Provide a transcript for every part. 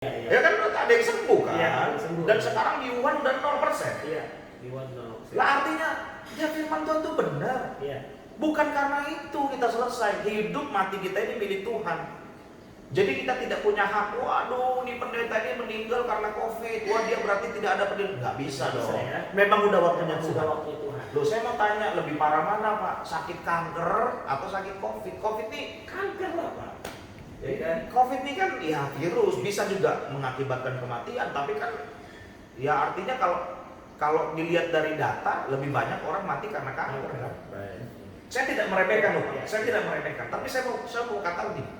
Ya kan ada yang sembuh kan? Ya, sembuh. Dan sekarang di Wuhan udah 0%. Iya, di Wuhan 0%. Lah artinya ya firman Tuhan itu benar. Iya. Bukan karena itu kita selesai. Hidup mati kita ini milik Tuhan. Jadi kita tidak punya hak, waduh ini pendeta ini meninggal karena COVID, wah dia berarti tidak ada pendeta. Nggak bisa dong. Ya. Memang udah waktunya Sudah Tuhan. waktunya Tuhan. Loh saya mau tanya, lebih parah mana Pak? Sakit kanker atau sakit COVID? COVID ini Kanker lah Pak. Ya kan? COVID ini kan ya virus, bisa juga mengakibatkan kematian, tapi kan ya artinya kalau dilihat dari data lebih banyak orang mati karena kanker kan. Baik. Saya tidak meremehkan loh, Ya. saya tidak meremehkan, tapi saya mau kata begini.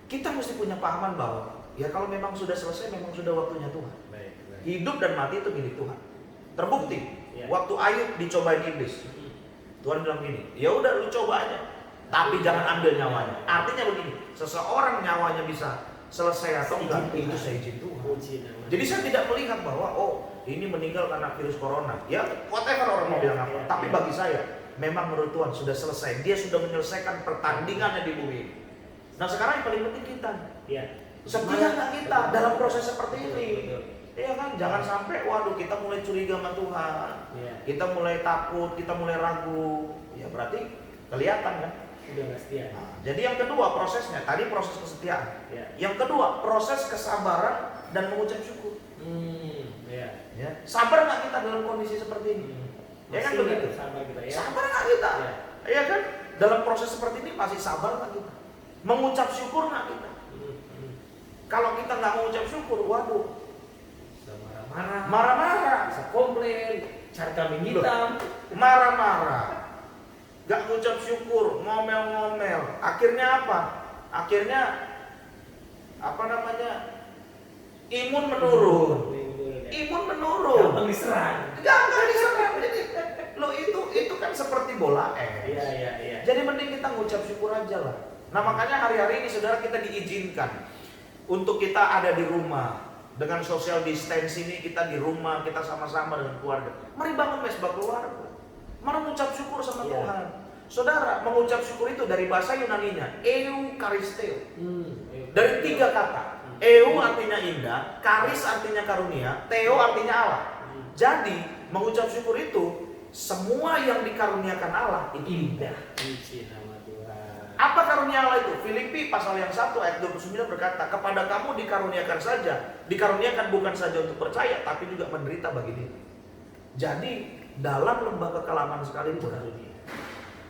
Kita mesti punya pahaman bahwa ya kalau memang sudah selesai, memang sudah waktunya Tuhan. Baik. Hidup dan mati itu milik Tuhan. Terbukti, Ya. waktu Ayub dicobain iblis, Tuhan bilang gini, ya udah lu coba aja, tapi jangan ambil nyawanya. Artinya begini, seseorang nyawanya bisa selesai atau enggak, itu saya izin Tuhan. Jadi saya tidak melihat bahwa ini meninggal karena virus corona. Ya whatever orang mau bilang apa. Tapi bagi saya, memang menurut Tuhan sudah selesai. Dia sudah menyelesaikan pertandingannya di bumi ini. Nah sekarang yang paling penting kita. Iya. Setia nggak kita dalam proses seperti ini? Betul. Iya kan, jangan sampai waduh kita mulai curiga sama Tuhan. Iya. Kita mulai takut, kita mulai ragu. Ya berarti kelihatan kan. Udah nggak setia. Nah, jadi yang kedua prosesnya, tadi proses kesetiaan. Iya. Yang kedua proses kesabaran dan mengucap syukur. Iya. Ya. Sabar nggak kita dalam kondisi seperti ini? Ya kan Masih begitu. Sabar kita ya. Sabar nggak kita? Iya. Ya kan? Dalam proses seperti ini masih sabar nggak kita? Mengucap syukur nggak kita? Kalau kita nggak mengucap syukur, waduh, Bisa marah-marah. marah-marah, Bisa komplain. Cari kambing hitam. marah-marah, nggak mengucap syukur, ngomel-ngomel. Akhirnya apa? Akhirnya apa namanya? Imun menurun. Imun menurun. Gampang diserang. Gampang diserang. Jadi, lo itu kan seperti bola es. Iya. Jadi mending kita ngucap syukur aja lah. Nah makanya hari-hari ini saudara kita diizinkan untuk kita ada di rumah. Dengan social distance ini kita di rumah, kita sama-sama dengan keluarga. Mari bangun mesbah keluarga. Mari mengucap syukur sama Tuhan. Saudara, mengucap syukur itu dari bahasa Yunaninya eukaristeo. Dari 3 kata. Eu artinya indah, karis artinya karunia, theo artinya Allah. Jadi mengucap syukur itu semua yang dikaruniakan Allah itu indah. Puji nama Tuhan. Apa karunia Allah itu? Filipi pasal yang 1 ayat 29 berkata, kepada kamu dikaruniakan saja, dikaruniakan bukan saja untuk percaya, tapi juga menderita bagi dia. Jadi dalam lembah kekelaman sekalipun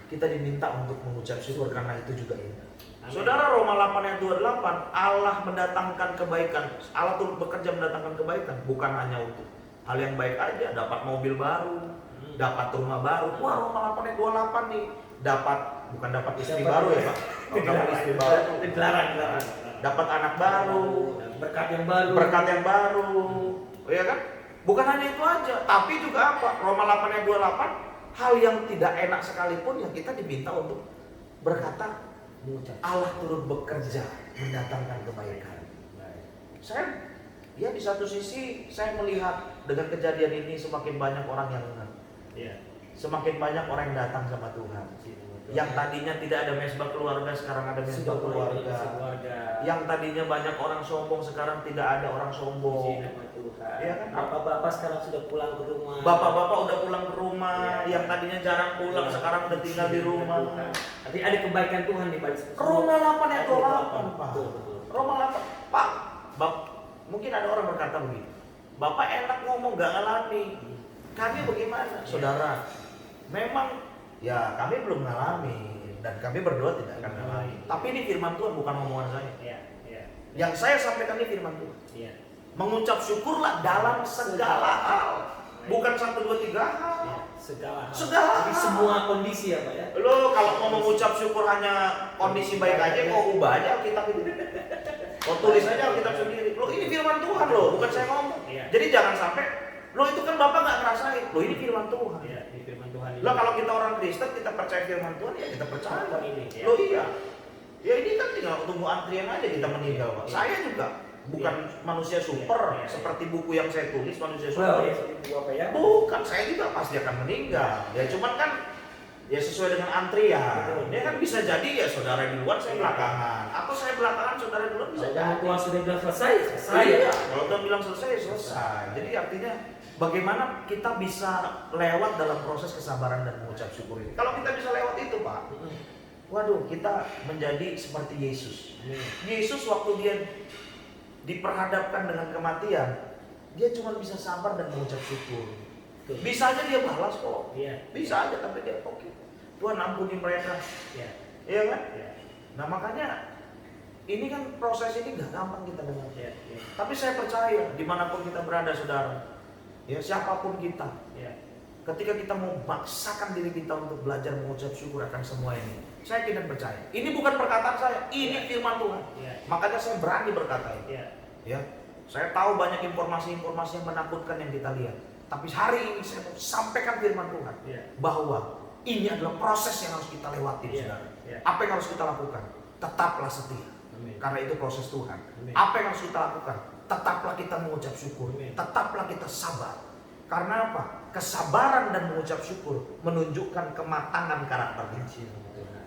kita diminta untuk mengucap syukur karena itu juga indah. Amin. Saudara, Roma 8 ayat 28, Allah mendatangkan kebaikan. Allah turut bekerja mendatangkan kebaikan, bukan hanya untuk hal yang baik aja, dapat mobil baru, dapat rumah baru. Wah, Roma 8 ayat 28 nih, bukan dapat istri baru ya, Pak. Kalau dapat istri baru, Dilarang. dapat anak baru, Berkat yang baru. berkat yang baru. Ya kan? Bukan hanya itu aja, tapi juga apa? Roma 8 ayat 28, hal yang tidak enak sekalipun yang kita diminta untuk berkata Allah turut bekerja mendatangkan kebaikan. Saya ya di satu sisi saya melihat dengan kejadian ini semakin banyak orang yang ingat. Iya. Semakin banyak orang yang datang sama Tuhan. Yang tadinya tidak ada mesbah keluarga sekarang ada mesbah keluarga. Yang tadinya banyak orang sombong sekarang tidak ada orang sombong. Ya kan? Bapak-bapak sekarang sudah pulang ke rumah. Bapak-bapak udah pulang ke rumah, Ya. yang tadinya jarang pulang sekarang udah tinggal di rumah. Tapi ada kebaikan Tuhan di balik semua. Roma 8 ayat 28, Pak. Betul. Roma 8, Pak. Mungkin ada orang berkata begini, Bapak enak ngomong gak ngalami. Kami bagaimana? Saudara, memang ya kami belum ngalami dan kami berdoa tidak akan ngalami. Tapi ini firman Tuhan bukan omongan saya. Iya. Yang saya sampaikan ini firman Tuhan. Iya. Mengucap syukurlah dalam segala hal. Bukan 1, 2, 3 hal. Ya, segala hal. Segala Di hal. semua kondisi ya Pak ya. Lo kalau mau mengucap syukur hanya kondisi baik aja, kok ubah aja Alkitab itu. Kok tulis aja Alkitab sendiri. Lo ini firman Tuhan lo, bukan saya ngomong. Iya. Jadi jangan sampai lo itu kan Bapak nggak ngerasain. Lo ini firman Tuhan. Iya, di firman Tuhan ini. Lo kalau kita orang Kristen kita percaya firman Tuhan ya kita percaya. Ini, ya. Lo iya. Ya ini kan tinggal tunggu antrian aja kita meninggal Pak. Iya. Saya juga bukan manusia super Iya. seperti buku yang saya tulis manusia Well, super. ya, seperti apa ya? Bukan, saya juga pasti akan meninggal. Ya cuman kan ya sesuai dengan antrian. Betul. Dia kan bisa jadi ya saudara duluan, saya belakangan, atau saya belakangan, saudara duluan bisa Kalau jadi. Tuhan sudah bilang selesai, selesai. Iya, kalau Tuhan bilang selesai, ya selesai. Jadi artinya bagaimana kita bisa lewat dalam proses kesabaran dan mengucap syukur ini. Kalau kita bisa lewat itu, Pak, waduh, kita menjadi seperti Yesus. Yesus waktu dia diperhadapkan dengan kematian, dia cuma bisa sabar dan mengucap syukur. Betul. Bisa aja dia balas kok. Iya. Bisa aja, tapi dia oke. Tuhan ampuni mereka. Iya. Iya kan? Iya. Nah makanya ini kan proses ini gak gampang kita dengar. Iya. Iya. Tapi saya percaya dimanapun kita berada, saudara, ya siapapun kita, Iya. ketika kita mau paksakan diri kita untuk belajar mengucap syukur akan semua ini, saya tidak percaya. Ini bukan perkataan saya, ini firman Tuhan. Iya. Makanya saya berani berkata ini. Iya. Ya, saya tahu banyak informasi-informasi yang menakutkan yang kita lihat. Tapi hari ini saya mau sampaikan firman Tuhan Iya. bahwa ini adalah proses yang harus kita lewati, Iya. saudara. Iya. Apa yang harus kita lakukan? Tetaplah setia. Amin. Karena itu proses Tuhan. Amin. Apa yang harus kita lakukan? Tetaplah kita mengucap syukur. Amin. Tetaplah kita sabar. Karena apa? Kesabaran dan mengucap syukur menunjukkan kematangan karakter kita.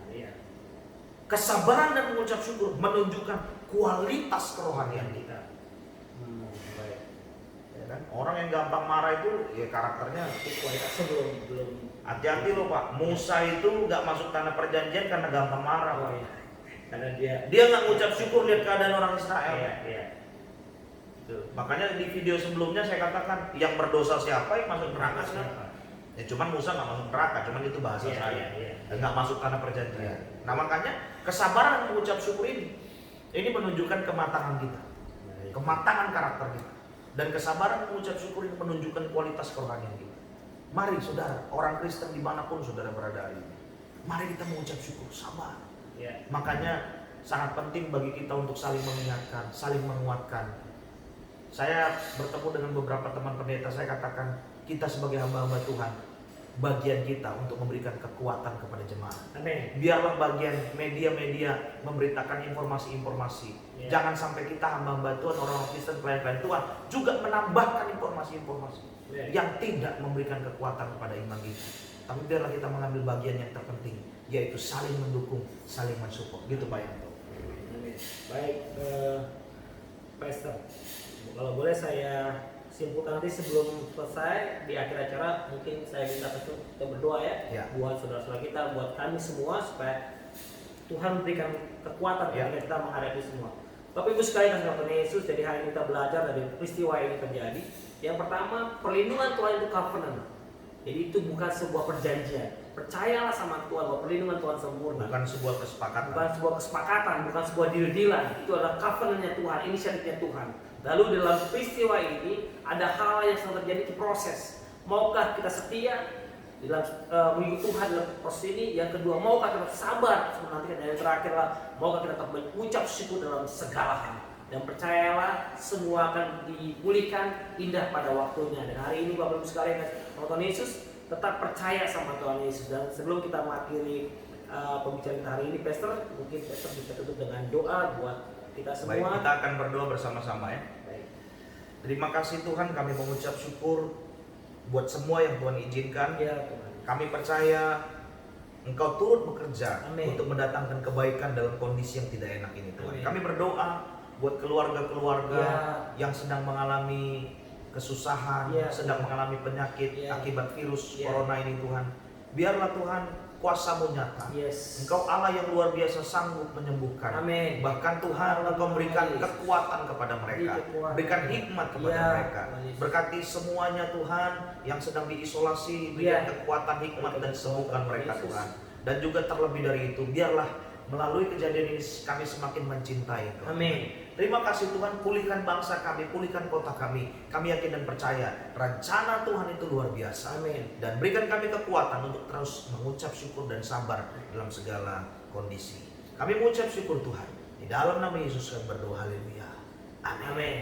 Iya. Kesabaran dan mengucap syukur menunjukkan kualitas kerohanian kita. Baik. Ya kan? Orang yang gampang marah itu ya karakternya. Kualitasnya belum. Hati-hati loh Pak. Musa itu nggak masuk tanah perjanjian karena gampang marah Pak. Iya. Karena dia. Dia nggak ngucap syukur lihat keadaan orang Israel. Iya. Iya. Makanya di video sebelumnya saya katakan yang berdosa siapa yang masuk neraka siapa. Ya cuman Musa nggak masuk neraka, cuman itu bahasa Iya, saya. iya, iya. Dan nggak masuk tanah perjanjian. Nah makanya kesabaran mengucap syukur ini menunjukkan kematangan kita, kematangan karakter kita, dan kesabaran mengucap syukur ini menunjukkan kualitas kerohanian kita. Mari saudara, orang Kristen dimanapun saudara berada hari ini, mari kita mengucap syukur, sabar. Iya. Makanya sangat penting bagi kita untuk saling mengingatkan, saling menguatkan. Saya bertemu dengan beberapa teman pendeta, saya katakan kita sebagai hamba-hamba Tuhan, bagian kita untuk memberikan kekuatan kepada jemaat. Amin. Biarlah bagian media-media memberitakan informasi-informasi. Ya. Jangan sampai kita hamba-hamba Tuhan, orang-orang Kristen, pelayan-pelayan Tuhan juga menambahkan informasi-informasi Ya. yang tidak memberikan kekuatan kepada iman kita. Tapi biarlah kita mengambil bagian yang terpenting, yaitu saling mendukung, saling mensupport. Gitu Pak Yanto. Amin. Baik, Pastor. Kalau boleh saya simpulkan nanti sebelum selesai di akhir acara, mungkin saya minta kita berdoa Ya. buat saudara-saudara kita, buat kami semua supaya Tuhan berikan kekuatan Ya. ketika kita menghadapi semua. Bapak Ibu sekalian kasih Tuhan Yesus, jadi hari ini kita belajar dari peristiwa ini terjadi. Yang pertama, perlindungan Tuhan itu covenant. Jadi itu bukan sebuah perjanjian. Percayalah sama Tuhan bahwa perlindungan Tuhan sempurna. Bukan sebuah kesepakatan. Bukan sebuah kesepakatan, bukan sebuah deal-dealan. Itu adalah covenantnya Tuhan, inisiatifnya Tuhan. Lalu dalam peristiwa ini ada hal yang sedang terjadi, itu proses. Maukah kita setia dalam mengikuti Tuhan dalam proses ini? Yang kedua, maukah kita sabar? Nanti yang terakhir lah, maukah kita tetap mengucap syukur dalam segala hal? Dan percayalah semua akan dipulihkan indah pada waktunya. Dan hari ini Bapak Ibu sekalian, Tuhan Yesus tetap percaya sama Tuhan Yesus. Dan sebelum kita mengakhiri pembicaraan hari ini, Pastor, mungkin Pastor bisa tutup dengan doa buat kita semua. Baik, kita akan berdoa bersama-sama ya. Baik. Terima kasih Tuhan, kami mengucap syukur buat semua yang Tuhan izinkan. Ya, Tuhan. Kami percaya Engkau turut bekerja Amin. untuk mendatangkan kebaikan dalam kondisi yang tidak enak ini Tuhan. Amin. Kami berdoa buat keluarga-keluarga Ya. yang sedang mengalami kesusahan, Ya. sedang mengalami penyakit Ya. akibat virus Ya. corona ini Tuhan. Biarlah Tuhan kuasa-Mu nyata. Yes. Engkau Allah yang luar biasa sanggup menyembuhkan. Amin. Bahkan Tuhan Engkau memberikan Yes. kekuatan kepada mereka, Beri kekuatan. berikan hikmat kepada Ya, mereka. Tuhan Yesus. Berkati semuanya Tuhan yang sedang diisolasi, berikan Ya. kekuatan, hikmat dan sembuhkan mereka Yesus. Tuhan. Dan juga terlebih dari itu, biarlah melalui kejadian ini kami semakin mencintai Tuhan. Amin. Terima kasih Tuhan, pulihkan bangsa kami, pulihkan kota kami. Kami yakin dan percaya rencana Tuhan itu luar biasa. Amin. Dan berikan kami kekuatan untuk terus mengucap syukur dan sabar dalam segala kondisi. Kami mengucap syukur Tuhan. Di dalam nama Yesus kami berdoa, haleluya. Amin. Amin.